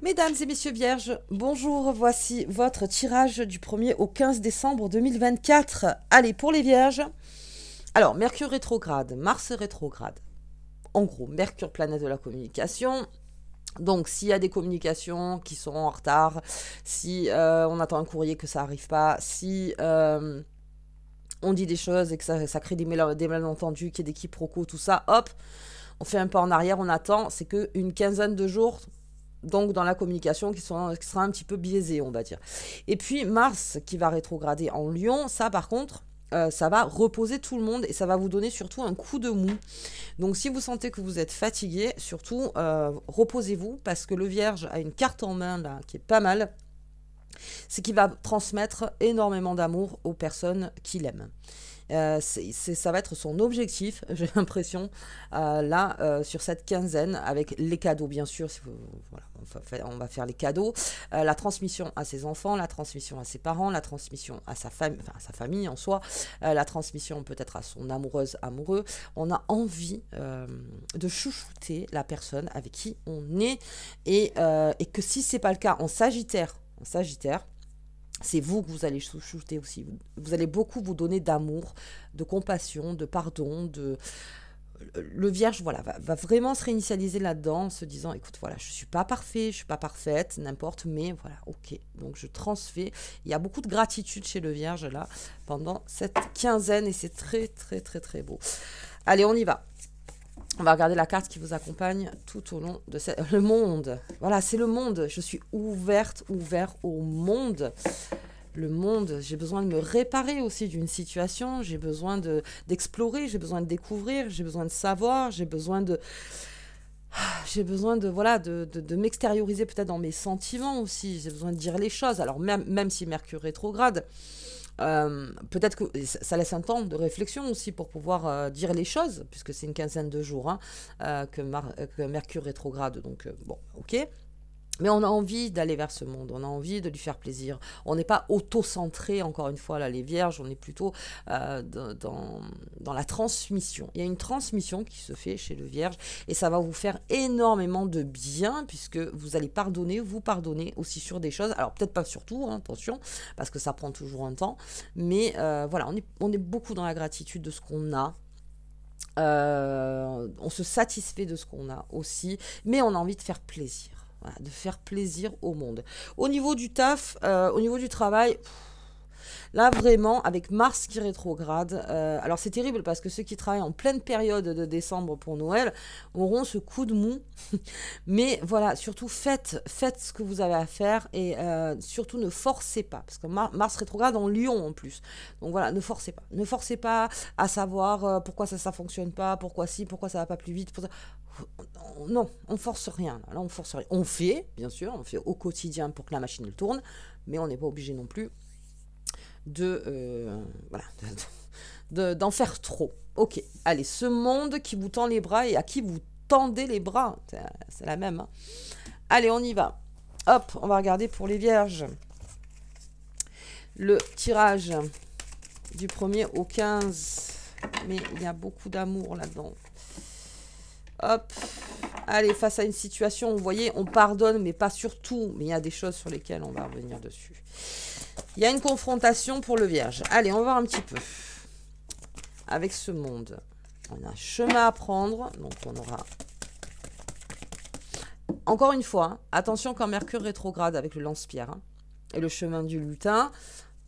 Mesdames et messieurs vierges, bonjour, voici votre tirage du 1er au 15 décembre 2024. Allez, pour les vierges, alors Mercure rétrograde, Mars rétrograde. En gros, Mercure, planète de la communication. Donc, s'il y a des communications qui sont en retard, si on attend un courrier que ça n'arrive pas, si on dit des choses et que ça crée des malentendus, qu'il y ait des quiproquos, tout ça, hop, on fait un pas en arrière, on attend. C'est qu'une quinzaine de jours, donc dans la communication, qui sera un petit peu biaisée, on va dire. Et puis Mars qui va rétrograder en Lion, ça par contre, ça va reposer tout le monde et ça va vous donner surtout un coup de mou. Donc si vous sentez que vous êtes fatigué, surtout reposez-vous, parce que le Vierge a une carte en main là qui est pas mal. C'est qu'il va transmettre énormément d'amour aux personnes qu'il aime. Ça va être son objectif, j'ai l'impression, là, sur cette quinzaine, avec les cadeaux, bien sûr. Voilà, on va faire les cadeaux, la transmission à ses enfants, la transmission à ses parents, la transmission à sa famille, enfin à sa famille en soi, la transmission peut-être à son amoureuse, amoureux. On a envie de chouchouter la personne avec qui on est, et que si c'est pas le cas en Sagittaire, c'est vous que vous allez chouchouter aussi. Vous allez beaucoup vous donner d'amour, de compassion, de pardon, Le Vierge, voilà, va vraiment se réinitialiser là-dedans, en se disant, écoute, voilà, je suis pas parfait, je suis pas parfaite, n'importe, mais voilà, ok. Donc je transfère. Il y a beaucoup de gratitude chez le Vierge là pendant cette quinzaine et c'est très très très très beau. Allez, on y va. On va regarder la carte qui vous accompagne tout au long de le monde. Voilà, c'est le monde. Je suis ouvert au monde. Le monde, j'ai besoin de me réparer aussi d'une situation. J'ai besoin d'explorer, j'ai besoin de découvrir, j'ai besoin de savoir, j'ai besoin de voilà de m'extérioriser peut-être dans mes sentiments aussi. J'ai besoin de dire les choses. Alors même si Mercure rétrograde, peut-être que ça laisse un temps de réflexion aussi pour pouvoir dire les choses, puisque c'est une quinzaine de jours que Mercure rétrograde, donc bon, ok. Mais on a envie d'aller vers ce monde, on a envie de lui faire plaisir. On n'est pas auto-centré, encore une fois, là, les vierges, on est plutôt dans la transmission. Il y a une transmission qui se fait chez le vierge et ça va vous faire énormément de bien puisque vous allez vous pardonner aussi sur des choses. Alors peut-être pas sur tout, hein, attention, parce que ça prend toujours un temps. Mais voilà, on est beaucoup dans la gratitude de ce qu'on a. On se satisfait de ce qu'on a aussi, mais on a envie de faire plaisir. Voilà, de faire plaisir au monde. Au niveau du taf, au niveau du travail, là vraiment, avec Mars qui rétrograde, alors c'est terrible parce que ceux qui travaillent en pleine période de décembre pour Noël auront ce coup de mou. Mais voilà, surtout faites ce que vous avez à faire et surtout ne forcez pas. Parce que Mars rétrograde en Lion en plus. Donc voilà, ne forcez pas. Ne forcez pas à savoir pourquoi ça fonctionne pas, pourquoi si, pourquoi ça va pas plus vite. Non, on force rien. Là, on force rien. On fait, bien sûr, on fait au quotidien pour que la machine elle tourne, mais on n'est pas obligé non plus d'en faire trop. Ok, allez, ce monde qui vous tend les bras et à qui vous tendez les bras, c'est la même. Hein. Allez, on y va. Hop, on va regarder pour les vierges. Le tirage du 1er au 15, mais il y a beaucoup d'amour là-dedans. Hop, allez, face à une situation, vous voyez, on pardonne, mais pas sur tout. Mais il y a des choses sur lesquelles on va revenir dessus. Il y a une confrontation pour le Vierge. Allez, on va voir un petit peu. Avec ce monde, on a un chemin à prendre. Donc, on aura... Encore une fois, hein, attention quand Mercure rétrograde avec le lance-pierre et le chemin du lutin,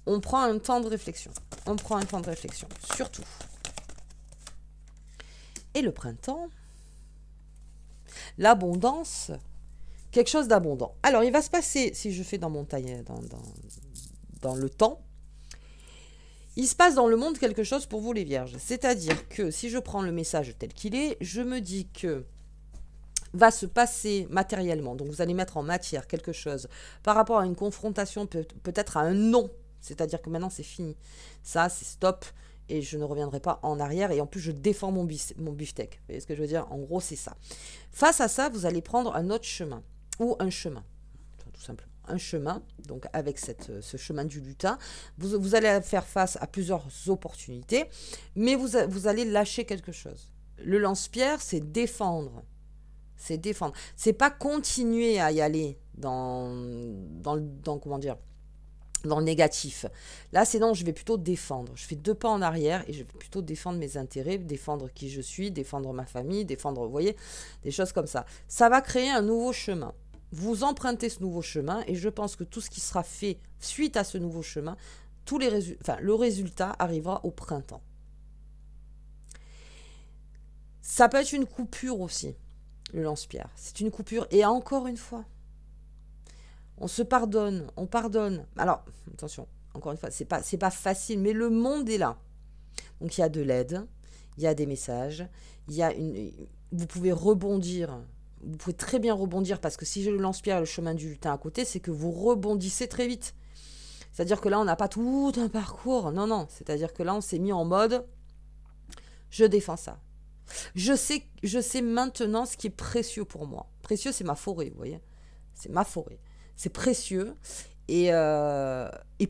on prend un temps de réflexion. On prend un temps de réflexion, surtout. Et le printemps... L'abondance, quelque chose d'abondant. Alors, il va se passer, si je fais dans mon taille, dans le temps, il se passe dans le monde quelque chose pour vous les vierges. C'est-à-dire que si je prends le message tel qu'il est, je me dis que va se passer matériellement, donc vous allez mettre en matière quelque chose par rapport à une confrontation, peut-être à un non. C'est-à-dire que maintenant, c'est fini. Ça, c'est stop. Et je ne reviendrai pas en arrière. Et en plus, je défends mon beefsteak. Vous voyez ce que je veux dire? En gros, c'est ça. Face à ça, vous allez prendre un autre chemin. Ou un chemin. Tout simplement. Un chemin. Donc, avec ce chemin du lutin, vous allez faire face à plusieurs opportunités. Mais vous allez lâcher quelque chose. Le lance-pierre, c'est défendre. C'est défendre. C'est pas continuer à y aller. comment dire, dans le négatif. Là, c'est non, je vais plutôt défendre. Je fais 2 pas en arrière et je vais plutôt défendre mes intérêts, défendre qui je suis, défendre ma famille, défendre, vous voyez, des choses comme ça. Ça va créer un nouveau chemin. Vous empruntez ce nouveau chemin et je pense que tout ce qui sera fait suite à ce nouveau chemin, le résultat arrivera au printemps. Ça peut être une coupure aussi, le lance-pierre. C'est une coupure et encore une fois, on se pardonne, on pardonne. Alors, attention, encore une fois, c'est pas facile, mais le monde est là. Donc il y a de l'aide, il y a des messages, vous pouvez rebondir. Vous pouvez très bien rebondir parce que si je le lance-pierre et le chemin du lutin à côté, c'est que vous rebondissez très vite. C'est-à-dire que là, on n'a pas tout un parcours. Non, non. C'est-à-dire que là, on s'est mis en mode je défends ça. Je sais maintenant ce qui est précieux pour moi. Précieux, c'est ma forêt, vous voyez. C'est ma forêt. C'est précieux. Et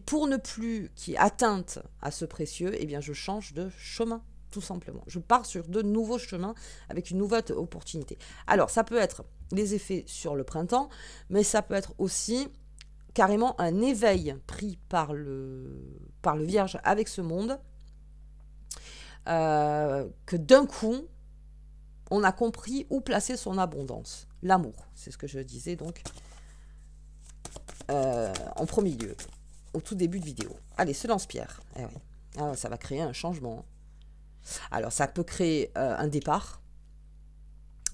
pour ne plus qu'il y ait atteinte à ce précieux, eh bien, je change de chemin, tout simplement. Je pars sur de nouveaux chemins avec une nouvelle opportunité. Alors, ça peut être les effets sur le printemps, mais ça peut être aussi carrément un éveil pris par le Vierge avec ce monde, que d'un coup, on a compris où placer son abondance. L'amour, c'est ce que je disais donc en premier lieu, au tout début de vidéo. Allez, ce lance-pierre. Eh oui. Alors, ça va créer un changement. Alors, ça peut créer un départ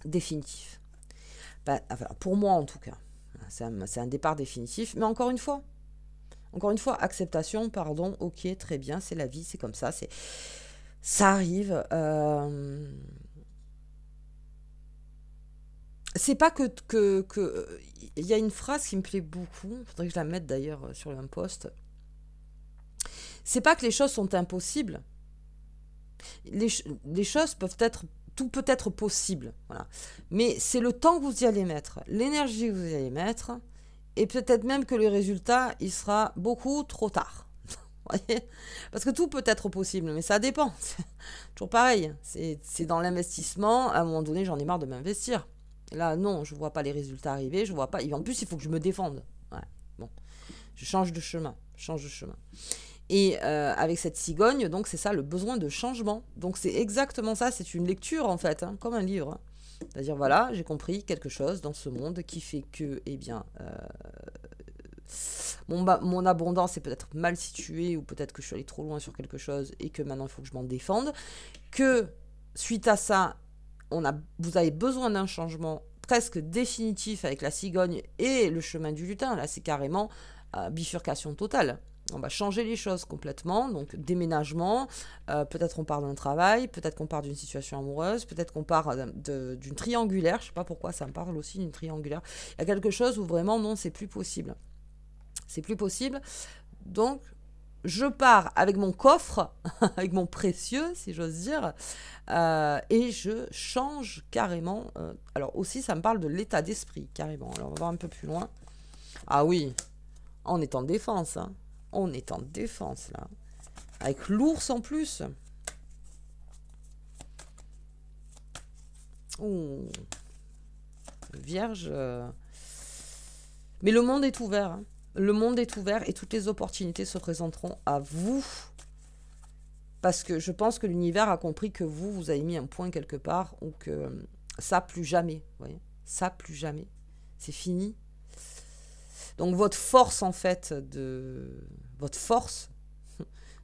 définitif. Enfin, pour moi, en tout cas. C'est un départ définitif. Mais encore une fois, acceptation, pardon, ok, très bien, c'est la vie, c'est comme ça. Ça arrive. C'est pas que il y a une phrase qui me plaît beaucoup, il faudrait que je la mette d'ailleurs sur un post. C'est pas que les choses sont impossibles. Les choses peuvent être, tout peut être possible, voilà. Mais c'est le temps que vous y allez mettre, l'énergie que vous y allez mettre, et peut-être même que le résultat, il sera beaucoup trop tard. Voyez, parce que tout peut être possible, mais ça dépend. C'est toujours pareil. C'est dans l'investissement. À un moment donné, j'en ai marre de m'investir. Là, non, je vois pas les résultats arriver, je vois pas. Et en plus, il faut que je me défende. Ouais, bon, je change de chemin, Et avec cette cigogne, donc c'est ça, le besoin de changement. Donc c'est exactement ça, c'est une lecture en fait, hein, comme un livre. Hein. C'est-à-dire, voilà, j'ai compris quelque chose dans ce monde qui fait que, eh bien, mon abondance est peut-être mal située, ou peut-être que je suis allée trop loin sur quelque chose et que maintenant il faut que je m'en défende. Que suite à ça, vous avez besoin d'un changement presque définitif avec la cigogne et le chemin du lutin. Là, c'est carrément bifurcation totale. On va changer les choses complètement, donc déménagement, peut-être on part d'un travail, peut-être qu'on part d'une situation amoureuse, peut-être qu'on part d'une triangulaire, je ne sais pas pourquoi ça me parle aussi d'une triangulaire. Il y a quelque chose où vraiment, non, c'est plus possible. C'est plus possible, donc je pars avec mon coffre, avec mon précieux, si j'ose dire, et je change carrément. Alors aussi, ça me parle de l'état d'esprit, carrément. Alors on va voir un peu plus loin. Ah oui, on est en défense, hein. On est en défense, là. Avec l'ours en plus. Ouh. Vierge. Mais le monde est ouvert, hein. Le monde est ouvert et toutes les opportunités se présenteront à vous. Parce que je pense que l'univers a compris que vous avez mis un point quelque part, ou que ça, plus jamais. Vous voyez, ça, plus jamais. C'est fini. Donc votre force, en fait, votre force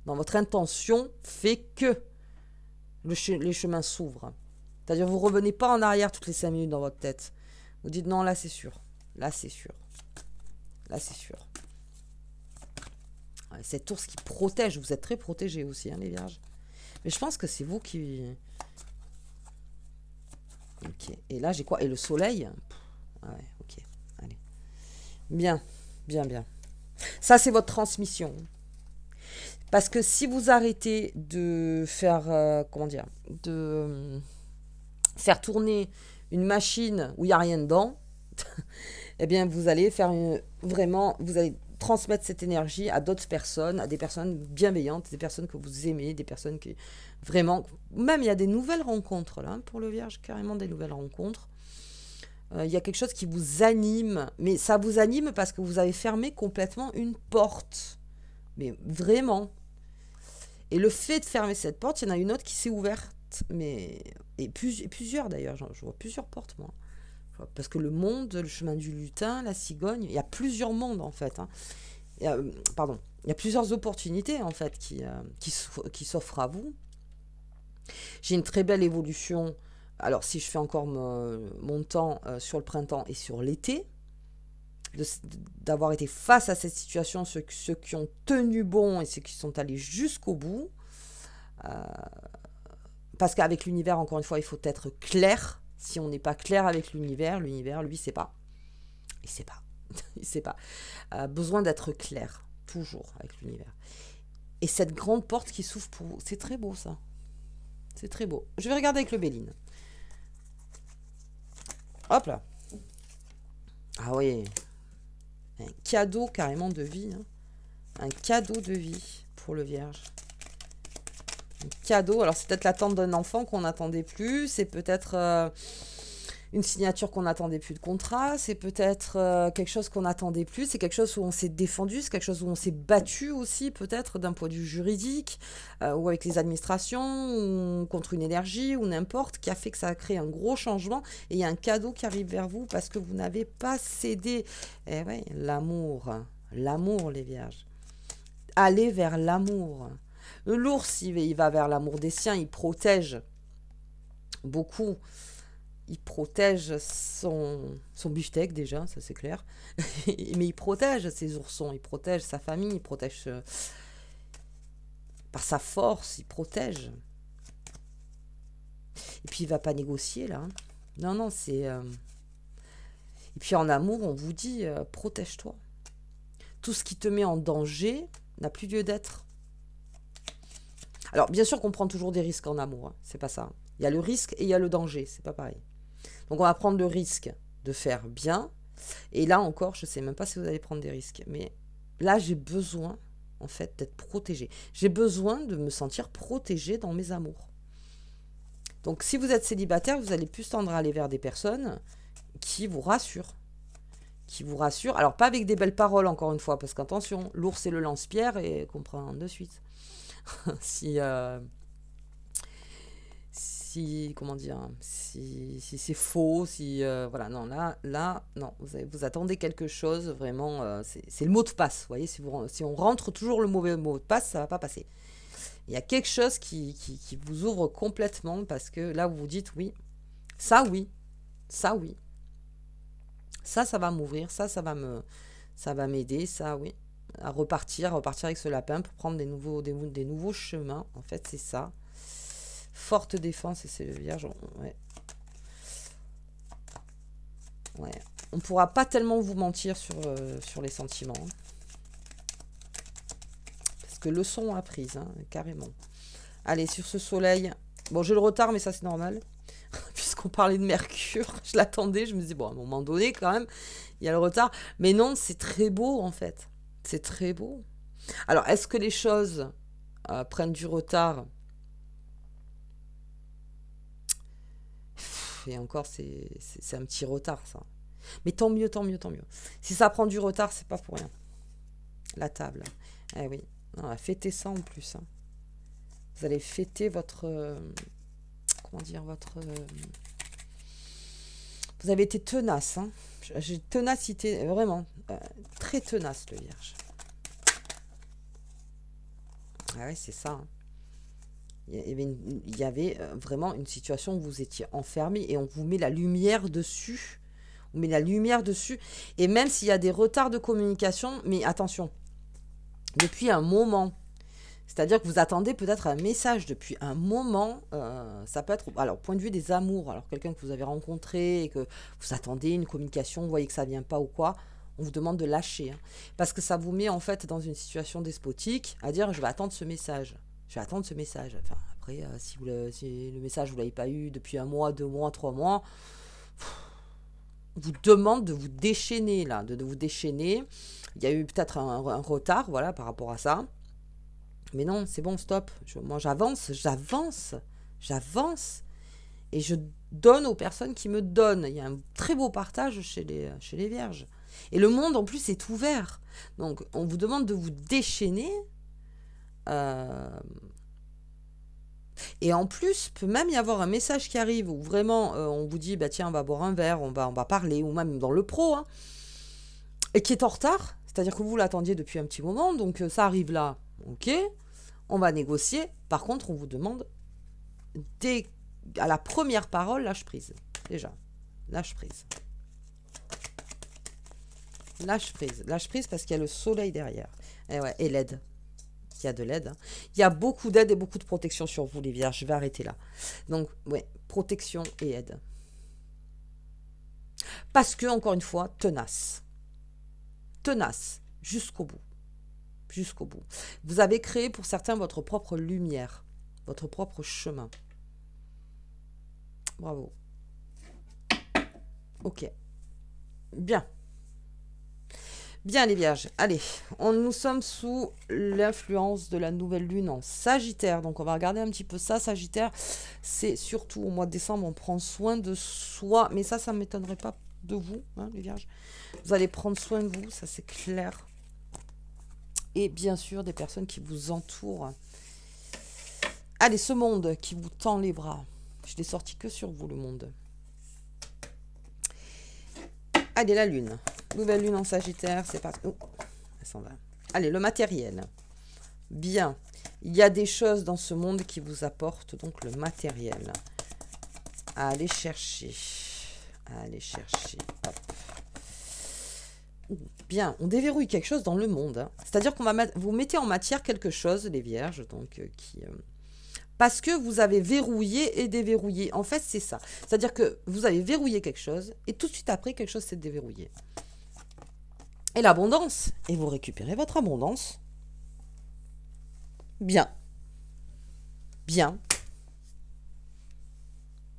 dans votre intention fait que les chemins s'ouvrent. C'est-à-dire, vous ne revenez pas en arrière toutes les 5 minutes dans votre tête. Vous dites non, là c'est sûr. Là c'est sûr. Là c'est sûr. Ouais, cet ours qui protège, vous êtes très protégés aussi, hein, les vierges. Mais je pense que c'est vous qui... Ok. Et là j'ai quoi? Et le soleil? Ah ouais, ok. Allez. Bien, bien, bien. Ça, c'est votre transmission. Parce que si vous arrêtez de faire, comment dire, de faire tourner une machine où il n'y a rien dedans, eh bien, vous allez faire vraiment, vous allez transmettre cette énergie à d'autres personnes, à des personnes bienveillantes, des personnes que vous aimez, des personnes qui, vraiment, même il y a des nouvelles rencontres, là, pour le Vierge, carrément des nouvelles rencontres. Il y a quelque chose qui vous anime. Mais ça vous anime parce que vous avez fermé complètement une porte. Mais vraiment. Et le fait de fermer cette porte, il y en a une autre qui s'est ouverte. Mais et plusieurs d'ailleurs. Je vois plusieurs portes, moi. Parce que le monde, le chemin du lutin, la cigogne, il y a plusieurs mondes en fait. Hein. Pardon. Il y a plusieurs opportunités en fait qui s'offrent à vous. J'ai une très belle évolution. Alors si je fais encore mon temps sur le printemps et sur l'été, d'avoir été face à cette situation, ceux qui ont tenu bon et ceux qui sont allés jusqu'au bout. Parce qu'avec l'univers, encore une fois, il faut être clair. Si on n'est pas clair avec l'univers, lui, sait pas. Il sait pas. Il sait pas. Besoin d'être clair, toujours, avec l'univers. Et cette grande porte qui s'ouvre pour vous, c'est très beau, ça. C'est très beau. Je vais regarder avec le Béline. Hop là. Ah oui. Un cadeau carrément de vie. Hein. Un cadeau de vie pour le Vierge. Un cadeau. Alors, c'est peut-être l'attente d'un enfant qu'on n'attendait plus. C'est peut-être une signature qu'on n'attendait plus de contrat. C'est peut-être quelque chose qu'on n'attendait plus. C'est quelque chose où on s'est défendu. C'est quelque chose où on s'est battu aussi, peut-être d'un point de vue juridique, ou avec les administrations, ou contre une énergie, ou n'importe, qui a fait que ça a créé un gros changement. Et il y a un cadeau qui arrive vers vous parce que vous n'avez pas cédé. Eh oui, l'amour. L'amour, les Vierges. Allez vers l'amour. L'ours, il va vers l'amour des siens. Il protège beaucoup. Il protège son beefsteak déjà, ça c'est clair. Mais il protège ses oursons, il protège sa famille, il protège par sa force, il protège. Et puis il va pas négocier là. Hein. Non, non, c'est... Et puis en amour, on vous dit, protège-toi. Tout ce qui te met en danger n'a plus lieu d'être. Alors bien sûr qu'on prend toujours des risques en amour, hein. C'est pas ça. Il y a le risque et il y a le danger, c'est pas pareil. Donc on va prendre le risque de faire bien. Et là encore, je ne sais même pas si vous allez prendre des risques. Mais là, j'ai besoin, en fait, d'être protégée. J'ai besoin de me sentir protégée dans mes amours. Donc si vous êtes célibataire, vous allez plus tendre à aller vers des personnes qui vous rassurent. Qui vous rassurent. Alors pas avec des belles paroles, encore une fois, parce qu'attention, l'ours et le lance-pierre, et comprend de suite. Comment dire, si c'est faux, voilà, non, là, non, vous attendez quelque chose, vraiment, c'est le mot de passe, vous voyez, si on rentre toujours le mauvais mot de passe, ça va pas passer. Il y a quelque chose qui vous ouvre complètement, parce que là, vous vous dites, oui, ça, ça va m'ouvrir, ça va m'aider, ça, oui, à repartir avec ce lapin pour prendre des nouveaux chemins, en fait, c'est ça. Forte défense, et c'est le Vierge. Ouais. Ouais. On ne pourra pas tellement vous mentir sur les sentiments. Hein. Parce que leçon apprise, hein, carrément. Allez, sur ce soleil. Bon, j'ai le retard, mais ça, c'est normal. Puisqu'on parlait de Mercure, je l'attendais. Je me disais, bon, à un moment donné, quand même, il y a le retard. Mais non, c'est très beau, en fait. C'est très beau. Alors, est-ce que les choses prennent du retard ? Et encore, c'est un petit retard, ça. Mais tant mieux, tant mieux, tant mieux. Si ça prend du retard, c'est pas pour rien. La table. Eh oui. On va fêter ça en plus. Hein. Vous allez fêter votre... comment dire, votre... vous avez été tenace. Hein. J'ai ténacité, vraiment. Très tenace, le Vierge. Ah oui, c'est ça. Hein. Il y avait vraiment une situation où vous étiez enfermé et on vous met la lumière dessus. On met la lumière dessus. Et même s'il y a des retards de communication, mais attention, depuis un moment, c'est-à-dire que vous attendez peut-être un message depuis un moment, ça peut être, alors, point de vue des amours, alors quelqu'un que vous avez rencontré et que vous attendez une communication, vous voyez que ça ne vient pas ou quoi, on vous demande de lâcher. Hein, parce que ça vous met en fait dans une situation despotique à dire je vais attendre ce message. Je vais attendre ce message. Enfin, après, si le message, vous ne l'avez pas eu depuis 1 mois, 2 mois, 3 mois, on vous demande de vous déchaîner, là, de vous déchaîner. Il y a eu peut-être un retard, voilà, par rapport à ça. Mais non, c'est bon, stop. Moi, j'avance. Et je donne aux personnes qui me donnent. Il y a un très beau partage chez les vierges. Et le monde, en plus, est ouvert. Donc, on vous demande de vous déchaîner. Et en plus, peut même y avoir un message qui arrive où vraiment, on vous dit, bah tiens, on va boire un verre, on va parler, ou même dans le pro, hein, et qui est en retard. C'est-à-dire que vous l'attendiez depuis un petit moment, donc ça arrive là. Ok, on va négocier. Par contre, on vous demande, à la première parole, lâche prise. Déjà, lâche prise. Lâche prise. Lâche prise parce qu'il y a le soleil derrière. Et ouais, et l'aide. Il y a de l'aide. Hein. Il y a beaucoup d'aide et beaucoup de protection sur vous, les vierges. Je vais arrêter là. Donc, ouais, protection et aide. Parce que, encore une fois, tenace. Tenace. Jusqu'au bout. Jusqu'au bout. Vous avez créé pour certains votre propre lumière. Votre propre chemin. Bravo. Ok. Bien. Bien les vierges, allez, nous sommes sous l'influence de la nouvelle lune en Sagittaire, donc on va regarder un petit peu ça. Sagittaire, c'est surtout au mois de décembre, on prend soin de soi, mais ça ne m'étonnerait pas de vous, hein, les vierges. Vous allez prendre soin de vous, ça c'est clair. Et bien sûr, des personnes qui vous entourent. Allez, ce monde qui vous tend les bras, je l'ai sorti que sur vous, le monde. Allez, la lune. Nouvelle lune en Sagittaire, c'est parti. Oh, elle s'en va. Allez, le matériel. Bien. Il y a des choses dans ce monde qui vous apportent donc le matériel. À aller chercher. À aller chercher. Hop. Bien, on déverrouille quelque chose dans le monde. Hein. C'est-à-dire qu'on va vous mettez en matière quelque chose, les vierges, donc parce que vous avez verrouillé et déverrouillé. En fait, c'est ça. C'est-à-dire que vous avez verrouillé quelque chose et tout de suite après, quelque chose s'est déverrouillé. Et l'abondance. Et vous récupérez votre abondance. Bien. Bien.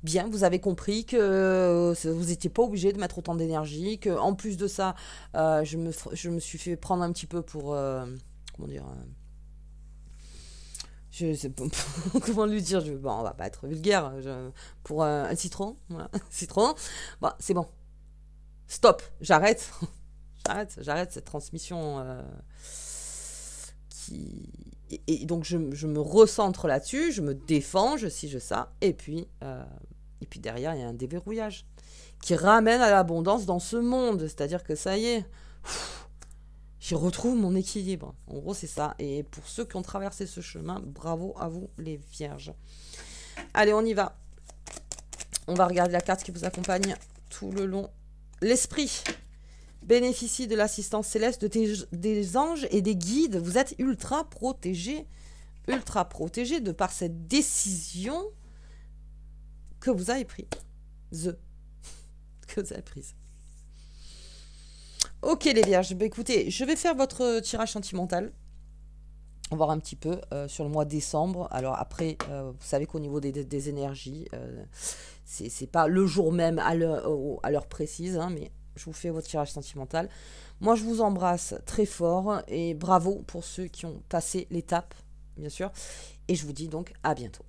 Bien, vous avez compris que vous n'étiez pas obligé de mettre autant d'énergie, qu'en plus de ça, je me suis fait prendre un petit peu pour... comment dire je sais pas comment lui dire, bon, on va pas être vulgaire, pour un citron, voilà, citron, bon, c'est bon, stop, j'arrête, j'arrête cette transmission et donc je me recentre là-dessus, je me défends, je ça, et puis derrière il y a un déverrouillage qui ramène à l'abondance dans ce monde, c'est-à-dire que ça y est, j'y retrouve mon équilibre. En gros, c'est ça. Et pour ceux qui ont traversé ce chemin, bravo à vous, les vierges. Allez, on y va. On va regarder la carte qui vous accompagne tout le long. L'esprit bénéficie de l'assistance céleste des anges et des guides. Vous êtes ultra protégés de par cette décision que vous avez prise. Que vous avez prise. Ok les vierges, bah, écoutez, je vais faire votre tirage sentimental. On va voir un petit peu sur le mois de décembre. Alors après, vous savez qu'au niveau des énergies, c'est pas le jour même à l'heure précise, hein, mais je vous fais votre tirage sentimental. Moi, je vous embrasse très fort et bravo pour ceux qui ont passé l'étape, bien sûr. Et je vous dis donc à bientôt.